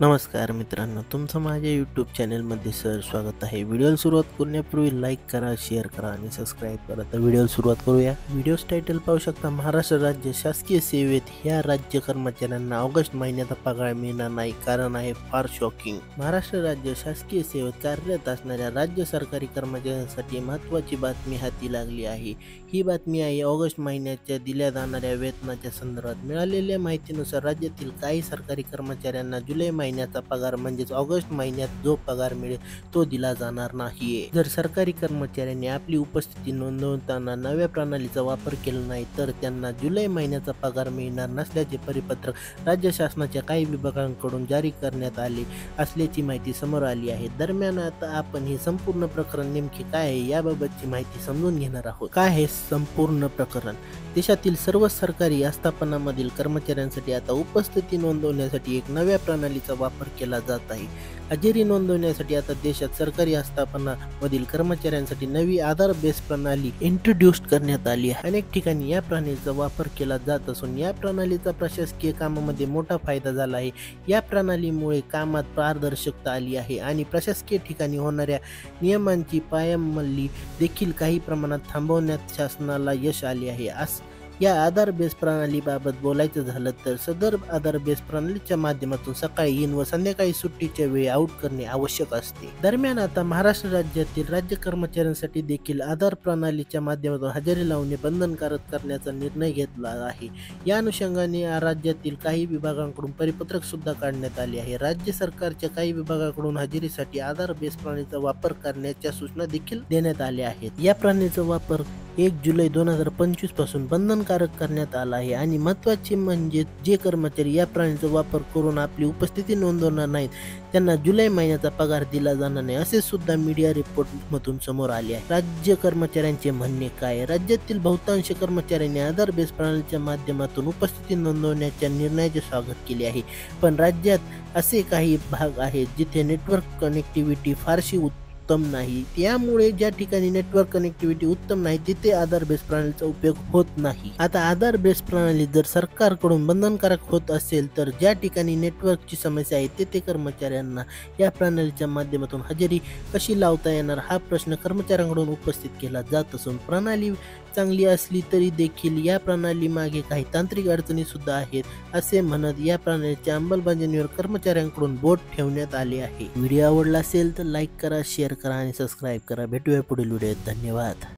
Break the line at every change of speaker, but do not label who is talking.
नमस्कार मित्रांनो, तुमचं माझ्या यूट्यूब चॅनलमध्ये स्वागत आहे. व्हिडिओला सुरुवात करण्यापूर्वी लाईक करा, शेअर करा आणि सबस्क्राईब करा. तर व्हिडिओला सुरुवात करूया. व्हिडिओच टायटल पाहू शकता. महाराष्ट्र राज्य शासकीय सेवेत ह्या राज्य कर्मचाऱ्यांना ऑगस्ट महिन्याचा पगार मिळणार नाही. कारण आहे फार शॉकिंग. महाराष्ट्र राज्य शासकीय सेवेत कार्यरत असणाऱ्या राज्य सरकारी कर्मचाऱ्यांसाठी महत्त्वाची बातमी हाती लागली आहे. ही बातमी आहे ऑगस्ट महिन्याच्या दिल्या जाणाऱ्या वेतनाच्या संदर्भात. मिळालेल्या माहितीनुसार राज्यातील काही सरकारी कर्मचाऱ्यांना जुलै महिन्याचा पगार म्हणजेच ऑगस्ट महिन्यात जो पगार मिळेल तो दिला जाणार नाहीये. जर सरकारी कर्मचाऱ्यांनी आपली उपस्थिती नोंदवताना नव्या प्रणालीचा वापर केला नाही तर त्यांना जुलै महिन्याचा पगार मिळणार नसल्याचे परिपत्रक राज्य शासनाच्या काही विभागांकडून जारी करण्यात आले असल्याची माहिती समोर आली आहे. दरम्यान आता आपण हे संपूर्ण प्रकरण नेमके काय आहे याबाबतची माहिती समजून घेणार आहोत. काय हे संपूर्ण प्रकरण? देशातील सर्व सरकारी आस्थापनांमधील कर्मचाऱ्यांसाठी आता उपस्थिती नोंदवण्यासाठी एक नव्या प्रणालीचा वापर केला जात आहे. हजेरी नोंदवण्यासाठी आता देशात सरकारी आस्थापनांमधील कर्मचाऱ्यांसाठी नवी आधार बेस प्रणाली इंट्रोड्यूस करण्यात आली आहे. अनेक ठिकाणी या प्रणालीचा वापर केला जात असून या प्रणालीचा प्रशासकीय कामामध्ये मोठा फायदा झाला आहे. या प्रणालीमुळे कामात पारदर्शकता आली आहे आणि प्रशासकीय ठिकाणी होणाऱ्या नियमांची पायमल्ली देखील काही प्रमाणात थांबवण्यात शासनाला यश आले आहे. या आधार बेस प्रणालीबाबत बोलायचं झालं तर सदर आधार बेस प्रणालीच्या माध्यमातून सकाळी इन व संध्याकाळी सुट्टीच्या वेळी आउट करणे आवश्यक असते. दरम्यान आता महाराष्ट्र राज्यातील राज्य कर्मचाऱ्यांसाठी देखील आधार प्रणालीच्या माध्यमातून हजेरी लावणे बंधनकारक करण्याचा निर्णय घेतला आहे. या अनुषंगाने राज्यातील काही विभागांकडून परिपत्रक सुद्धा काढण्यात आले आहे. राज्य सरकारच्या काही विभागाकडून हजेरीसाठी आधार बेस प्रणालीचा वापर करण्याच्या सूचना देखील देण्यात आल्या आहेत. या प्रणालीचा वापर 1 जुलै 2025 पासून बंधनकारक करण्यात आला आहे आणि महत्त्वाचे म्हणजे जे कर्मचारी या प्रणालीचा वापर करून आपली उपस्थिती नोंदवणार नाहीत त्यांना जुलै महिन्याचा पगार दिला जाणार नाही असे सुद्धा मीडिया रिपोर्टमधून समोर आले आहे. राज्य कर्मचाऱ्यांचे म्हणणे काय? राज्यातील बहुतांश कर्मचाऱ्यांनी आधार बेस प्रणालीच्या माध्यमातून उपस्थिती नोंदवण्याच्या निर्णयाचे स्वागत केले आहे. पण राज्यात असे काही भाग आहेत जिथे नेटवर्क कनेक्टिव्हिटी फारशी उत्तम नाही. त्यामुळे ज्या ठिकाणी नेटवर्क कनेक्टिव्हिटी उत्तम नाही तिथे आधार बेस प्रणालीचा उपयोग होत नाही. आता आधार बेस प्रणाली जर सरकारकडून बंधनकारक होत असेल तर ज्या ठिकाणी नेटवर्कची समस्या आहे तेथे कर्मचाऱ्यांना या प्रणालीच्या माध्यमातून हजेरी कशी लावता येणार हा प्रश्न कर्मचाऱ्यांकडून उपस्थित केला जात असून प्रणाली चांगली असली तरी देखील या प्रणाली मागे काही तांत्रिक अडचणी सुद्धा आहेत असे म्हणत या प्रणालीच्या अंमलबजावणीवर कर्मचाऱ्यांकडून बोट ठेवण्यात आले आहे. व्हिडिओ आवडला असेल तर लाईक करा, शेअर करा आणि सबस्क्राईब करा. भेटूया पुढील व्हिडिओत. धन्यवाद.